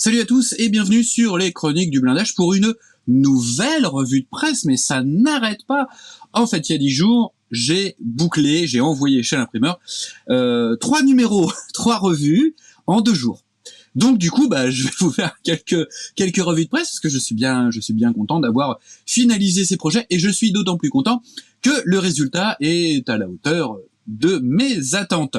Salut à tous et bienvenue sur les Chroniques du Blindage pour une nouvelle revue de presse, mais ça n'arrête pas. En fait, il y a 10 jours, j'ai envoyé chez l'imprimeur 3 numéros, 3 revues en 2 jours. Donc du coup, je vais vous faire quelques revues de presse parce que je suis bien content d'avoir finalisé ces projets et je suis d'autant plus content que le résultat est à la hauteur de mes attentes.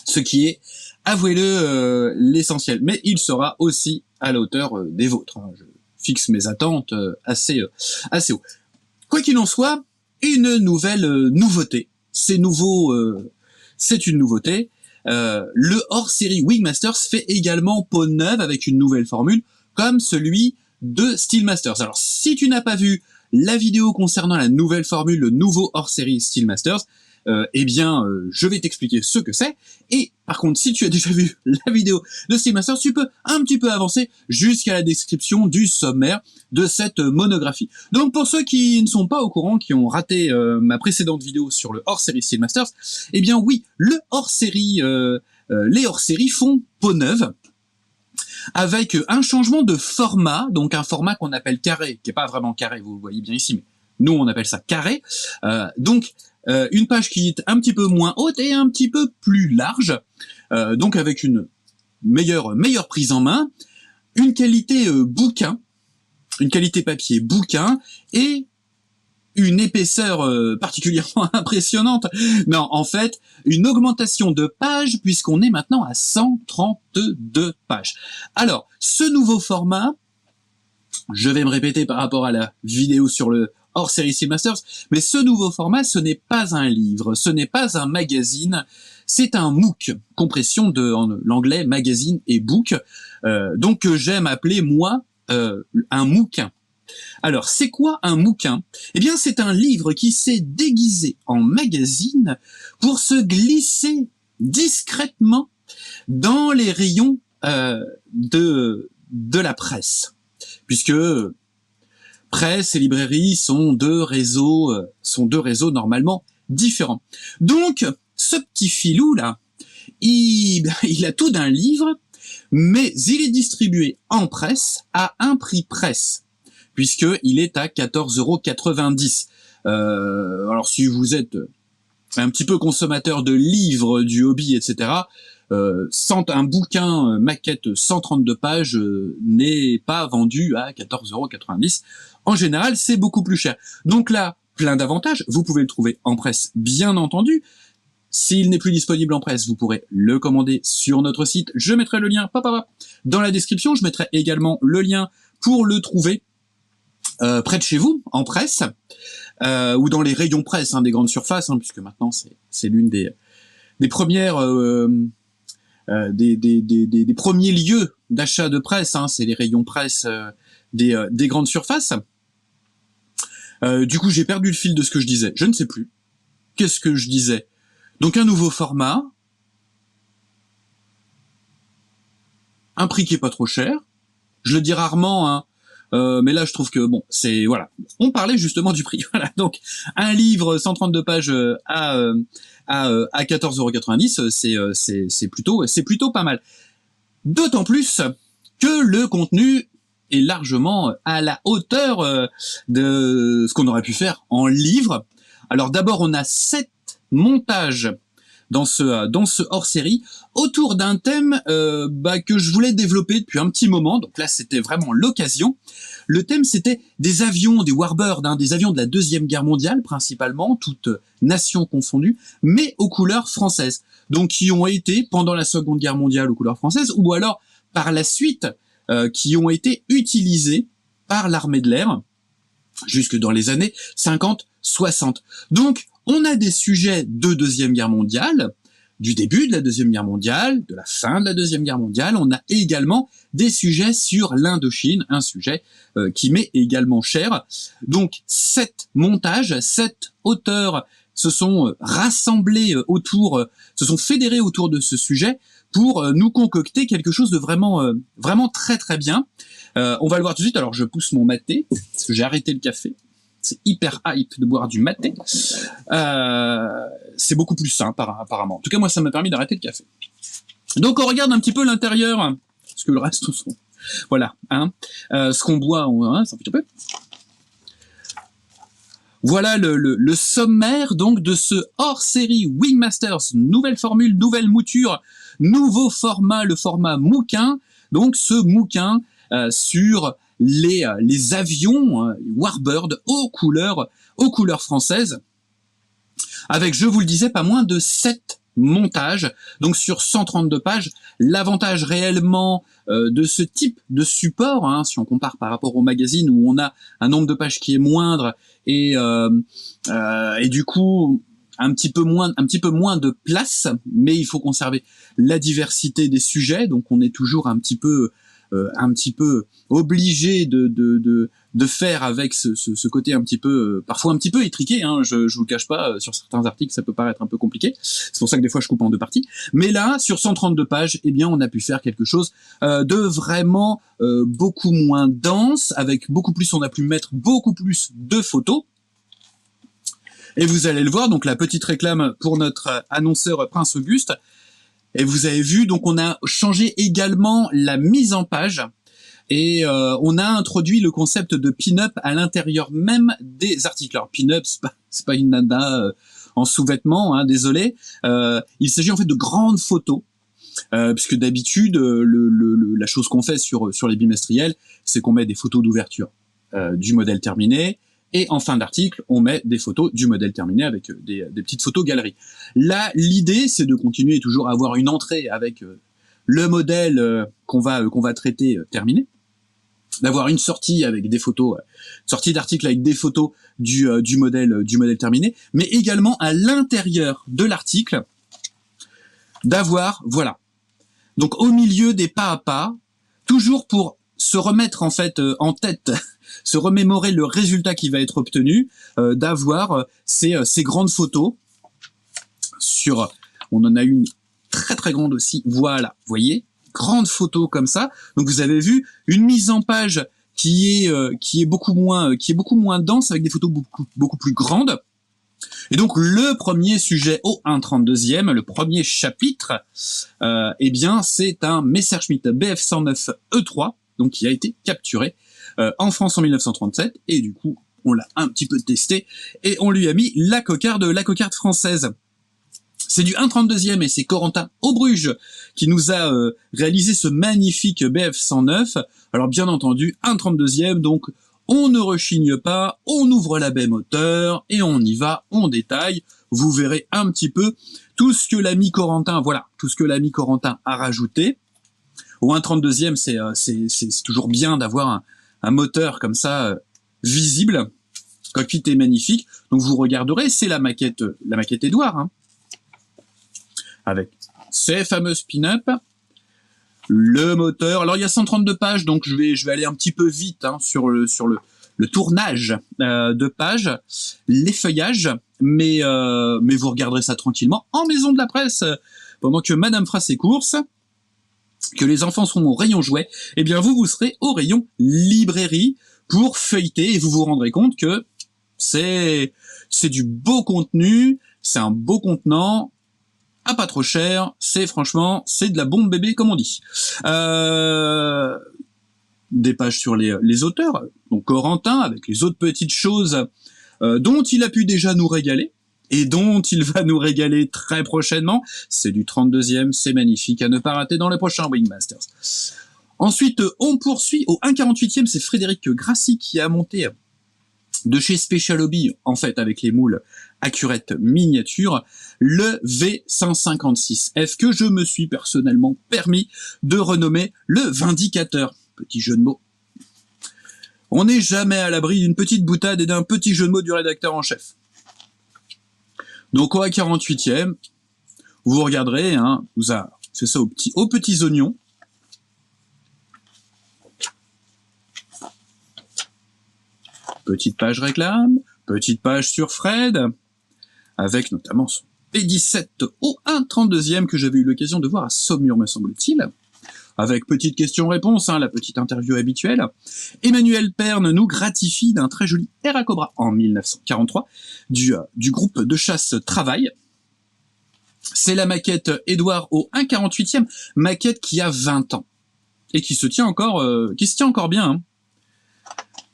Ce qui est, avouez-le, l'essentiel. Mais il sera aussi à la hauteur des vôtres. Je fixe mes attentes assez haut. Quoi qu'il en soit, une nouvelle nouveauté. C'est nouveau, c'est une nouveauté. Le hors-série Wingmasters fait également peau neuve avec une nouvelle formule, comme celui de Steelmasters. Alors, si tu n'as pas vu la vidéo concernant la nouvelle formule, le nouveau hors-série Steelmasters, je vais t'expliquer ce que c'est. Et par contre, si tu as déjà vu la vidéo de Steelmasters, tu peux un petit peu avancer jusqu'à la description du sommaire de cette monographie. Donc pour ceux qui ne sont pas au courant, qui ont raté ma précédente vidéo sur le hors-série Steelmasters, oui, le hors-série, les hors-séries font peau neuve, avec un changement de format, donc un format qu'on appelle carré, qui est pas vraiment carré, vous le voyez bien ici, mais nous on appelle ça carré. Une page qui est un petit peu moins haute et un petit peu plus large, donc avec une meilleure prise en main, une qualité bouquin, une qualité papier bouquin et une épaisseur particulièrement impressionnante. Non, en fait, une augmentation de pages puisqu'on est maintenant à 132 pages. Alors, ce nouveau format, je vais me répéter par rapport à la vidéo sur le hors-série Steelmasters, mais ce nouveau format, ce n'est pas un livre, ce n'est pas un magazine, c'est un MOOC, compression de l'anglais magazine et book, donc que j'aime appeler, moi, un MOOC. Alors, c'est quoi un MOOC? Eh bien, c'est un livre qui s'est déguisé en magazine pour se glisser discrètement dans les rayons de la presse, puisque presse et librairie sont deux réseaux normalement différents. Donc, ce petit filou là, il a tout d'un livre, mais il est distribué en presse à un prix presse, puisqu'il est à 14,90 €. Alors si vous êtes un petit peu consommateur de livres, du hobby, etc., un bouquin maquette 132 pages n'est pas vendu à 14,90 €. En général, c'est beaucoup plus cher. Donc là, plein d'avantages. Vous pouvez le trouver en presse, bien entendu. S'il n'est plus disponible en presse, vous pourrez le commander sur notre site. Je mettrai le lien dans la description. Je mettrai également le lien pour le trouver près de chez vous, en presse, ou dans les rayons presse des grandes surfaces, puisque maintenant c'est l'une des premières... des premiers lieux d'achat de presse, c'est les rayons presse des grandes surfaces. Du coup, j'ai perdu le fil de ce que je disais. Je ne sais plus. Qu'est-ce que je disais? Donc, un nouveau format, un prix qui est pas trop cher. Je le dis rarement, mais là, je trouve que bon, c'est voilà. On parlait justement du prix. Voilà. Donc, un livre 132 pages à 14,90 €, c'est plutôt pas mal. D'autant plus que le contenu est largement à la hauteur de ce qu'on aurait pu faire en livre. Alors d'abord, on a 7 montages dans ce hors-série autour d'un thème que je voulais développer depuis un petit moment. Donc là, c'était vraiment l'occasion. Le thème, c'était des avions, des Warbirds, des avions de la Deuxième Guerre mondiale, principalement, toutes nations confondues, mais aux couleurs françaises. Donc qui ont été, pendant la Seconde Guerre mondiale, aux couleurs françaises, ou alors par la suite, qui ont été utilisés par l'armée de l'air, jusque dans les années 50-60. Donc, on a des sujets de Deuxième Guerre mondiale, du début de la Deuxième Guerre mondiale, de la fin de la Deuxième Guerre mondiale. On a également des sujets sur l'Indochine, un sujet qui m'est également cher. Donc, 7 montages, 7 auteurs se sont rassemblés se sont fédérés autour de ce sujet pour nous concocter quelque chose de vraiment très très bien. On va le voir tout de suite. Alors, je pousse mon maté, parce que j'ai arrêté le café. C'est hyper hype de boire du maté. C'est beaucoup plus sain, apparemment. En tout cas, moi, ça m'a permis d'arrêter le café. Donc, on regarde un petit peu l'intérieur, parce que le reste Voilà, hein. Ce qu'on boit, hein, ça fait un peu. Voilà le sommaire donc de ce hors-série Wingmasters, nouvelle formule, nouvelle mouture, nouveau format, le format Mouquin. Donc ce Mouquin sur les avions Warbird aux couleurs françaises, avec, je vous le disais, pas moins de 7 montages, donc sur 132 pages. L'avantage réellement de ce type de support, hein, si on compare par rapport au magazine où on a un nombre de pages qui est moindre et du coup un petit peu moins de place, mais il faut conserver la diversité des sujets, donc on est toujours un petit peu obligé de faire avec ce côté un petit peu, parfois un petit peu étriqué, hein, je vous le cache pas, sur certains articles ça peut paraître un peu compliqué, c'est pour ça que des fois je coupe en 2 parties, mais là, sur 132 pages, eh bien on a pu faire quelque chose de vraiment beaucoup moins dense, avec beaucoup plus, on a pu mettre beaucoup plus de photos, et vous allez le voir, donc la petite réclame pour notre annonceur Prince Auguste. Et vous avez vu, donc on a changé également la mise en page et on a introduit le concept de pin-up à l'intérieur même des articles. Alors pin-up, c'est pas une nana en sous-vêtements, hein, désolé. Il s'agit en fait de grandes photos, puisque d'habitude la chose qu'on fait sur les bimestriels, c'est qu'on met des photos d'ouverture du modèle terminé. Et en fin d'article, on met des photos du modèle terminé avec des petites photos galeries. Là, l'idée, c'est de continuer toujours à avoir une entrée avec le modèle qu'on va traiter terminé, d'avoir une sortie avec des photos, sortie d'article avec des photos du modèle terminé, mais également à l'intérieur de l'article, d'avoir, voilà. Donc au milieu des pas à pas, toujours pour se remettre en fait en tête, se remémorer le résultat qui va être obtenu, d'avoir ces grandes photos sur, on en a une très très grande aussi, voilà, vous voyez, grande photo comme ça. Donc vous avez vu une mise en page qui est beaucoup moins dense, avec des photos beaucoup plus grandes. Et donc le premier sujet au 1/32e, le premier chapitre, eh bien c'est un Messerschmitt Bf 109 E3, donc qui a été capturé en France en 1937, et du coup on l'a un petit peu testé et on lui a mis la cocarde française. C'est du 1/32e et c'est Corentin Aubruge qui nous a réalisé ce magnifique Bf 109. Alors bien entendu 1/32e, donc on ne rechigne pas, on ouvre la baie moteur et on y va, on détaille. Vous verrez un petit peu tout ce que l'ami Corentin, voilà, tout ce que l'ami Corentin a rajouté. Au 1/32e, c'est toujours bien d'avoir un moteur comme ça visible. Cockpit est magnifique. Donc vous regarderez, c'est la maquette Édouard, hein, avec ces fameuses pin-up. Le moteur, alors il y a 132 pages, donc je vais aller un petit peu vite hein, sur le tournage de pages, l'effeuillage, mais vous regarderez ça tranquillement en maison de la presse, pendant que Madame fera ses courses, que les enfants seront au rayon jouets, eh bien vous serez au rayon librairie pour feuilleter, et vous vous rendrez compte que c'est du beau contenu, c'est un beau contenant, pas trop cher, franchement, c'est de la bombe bébé comme on dit. Des pages sur les auteurs, donc Corentin, avec les autres petites choses dont il a pu déjà nous régaler, et dont il va nous régaler très prochainement. C'est du 32e, c'est magnifique, à ne pas rater dans le prochain Wingmasters. Ensuite, on poursuit au 1/48e, c'est Frédéric Grassi qui a monté de chez Special Hobby, en fait, avec les moules Accurate miniature, le V156F que je me suis personnellement permis de renommer le Vindicateur. Petit jeu de mots. On n'est jamais à l'abri d'une petite boutade et d'un petit jeu de mots du rédacteur en chef. Donc au 48e, vous regarderez, hein, c'est ça aux petits oignons. Petite page réclame, petite page sur Fred, avec notamment son P17 au 1/32e que j'avais eu l'occasion de voir à Saumur, me semble-t-il, avec petite question-réponse, hein, la petite interview habituelle. Emmanuel Perne nous gratifie d'un très joli Era Cobra en 1943 du groupe de chasse Travail. C'est la maquette Édouard au 1/48e, maquette qui a 20 ans. et qui se tient encore bien. Hein.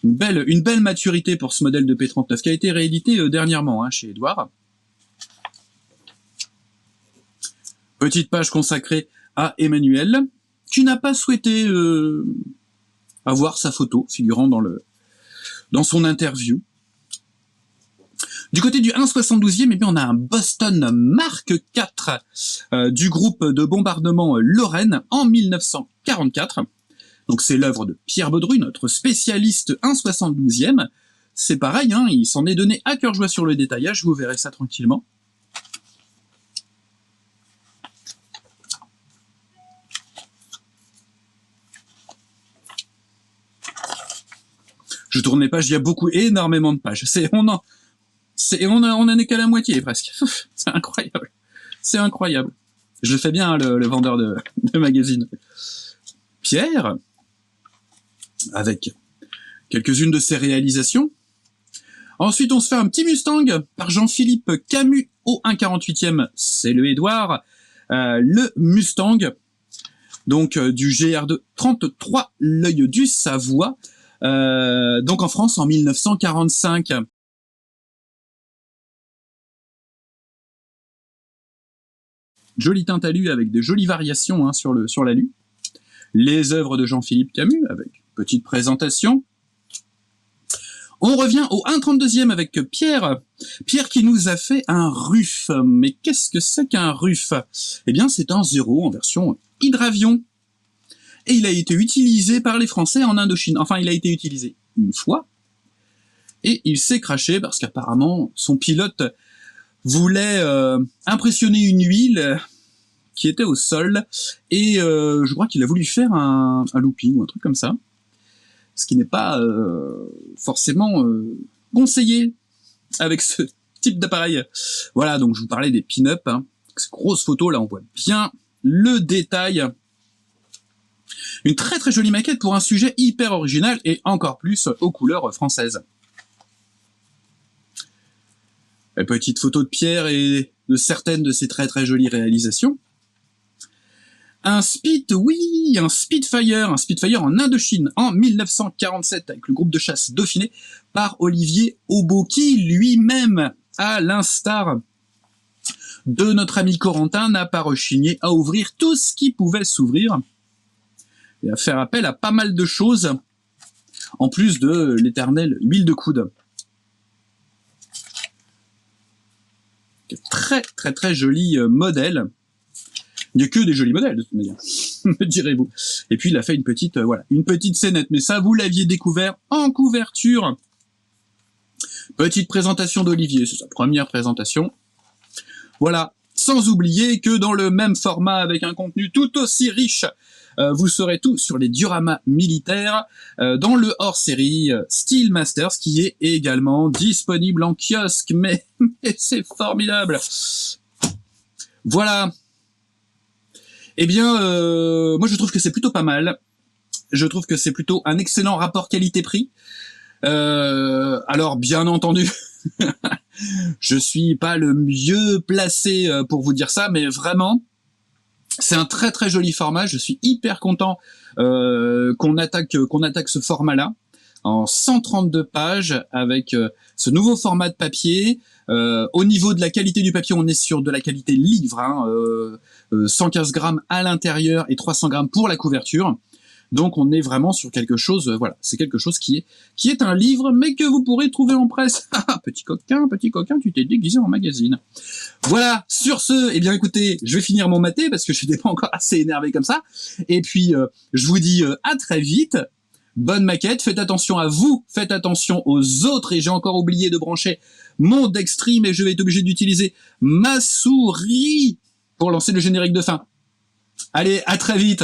Une belle maturité pour ce modèle de P39 qui a été réédité dernièrement hein, chez Edouard. Petite page consacrée à Emmanuel, qui n'a pas souhaité avoir sa photo figurant dans son interview. Du côté du 1/72e, eh bien, on a un Boston Mark IV du groupe de bombardement Lorraine en 1944. Donc c'est l'œuvre de Pierre Baudru, notre spécialiste 1/72e. C'est pareil, hein, il s'en est donné à cœur joie sur le détaillage, vous verrez ça tranquillement. Je tourne les pages, il y a énormément de pages. On en est qu'à la moitié presque. C'est incroyable. C'est incroyable. Je le fais bien, hein, le vendeur de magazines. Pierre, avec quelques-unes de ses réalisations. Ensuite, on se fait un petit Mustang par Jean-Philippe Camus au 1/48e. C'est le Édouard. Le Mustang, donc du GR2 33, l'œil du Savoie. Donc en France en 1945. Joli teint alu avec des jolies variations hein, sur l'alu. Les œuvres de Jean-Philippe Camus avec petite présentation. On revient au 1/32e avec Pierre. Pierre qui nous a fait un RUF. Mais qu'est-ce que c'est qu'un RUF? Eh bien c'est un 0 en version hydravion. Et il a été utilisé par les Français en Indochine. Enfin, il a été utilisé une fois. Et il s'est crashé parce qu'apparemment, son pilote voulait impressionner une huile qui était au sol. Et je crois qu'il a voulu faire un looping ou un truc comme ça. Ce qui n'est pas forcément conseillé avec ce type d'appareil. Voilà, donc je vous parlais des pin-up. Hein. Cette grosse photo, là, on voit bien le détail. Une très très jolie maquette pour un sujet hyper original et encore plus aux couleurs françaises. La petite photo de Pierre et de certaines de ses très très jolies réalisations. Un Spitfire en Indochine en 1947 avec le groupe de chasse Dauphiné par Olivier Aubeau qui lui-même, à l'instar de notre ami Corentin, n'a pas rechigné à ouvrir tout ce qui pouvait s'ouvrir. Et à faire appel à pas mal de choses, en plus de l'éternelle huile de coude. Très très très joli modèle. Il n'y a que des jolis modèles de toute manière, me direz-vous. Et puis il a fait une petite scénette, mais ça vous l'aviez découvert en couverture. Petite présentation d'Olivier, c'est sa première présentation. Voilà, sans oublier que dans le même format avec un contenu tout aussi riche, vous saurez tout sur les dioramas militaires dans le hors-série Steel Masters qui est également disponible en kiosque. Mais c'est formidable. Voilà. Eh bien, moi je trouve que c'est plutôt pas mal. Je trouve que c'est plutôt un excellent rapport qualité-prix. Alors bien entendu, je suis pas le mieux placé pour vous dire ça, mais vraiment, c'est un très très joli format. Je suis hyper content qu'on attaque ce format-là en 132 pages avec ce nouveau format de papier. Au niveau de la qualité du papier, on est sur de la qualité livre, hein, 115 grammes à l'intérieur et 300 grammes pour la couverture. Donc on est vraiment sur quelque chose, voilà, c'est quelque chose qui est un livre, mais que vous pourrez trouver en presse. Petit coquin, tu t'es déguisé en magazine. Voilà, sur ce, eh bien écoutez, je vais finir mon maté, parce que je n'étais pas encore assez énervé comme ça. Et puis, je vous dis à très vite. Bonne maquette, faites attention à vous, faites attention aux autres, et j'ai encore oublié de brancher mon Dextream, et je vais être obligé d'utiliser ma souris pour lancer le générique de fin. Allez, à très vite.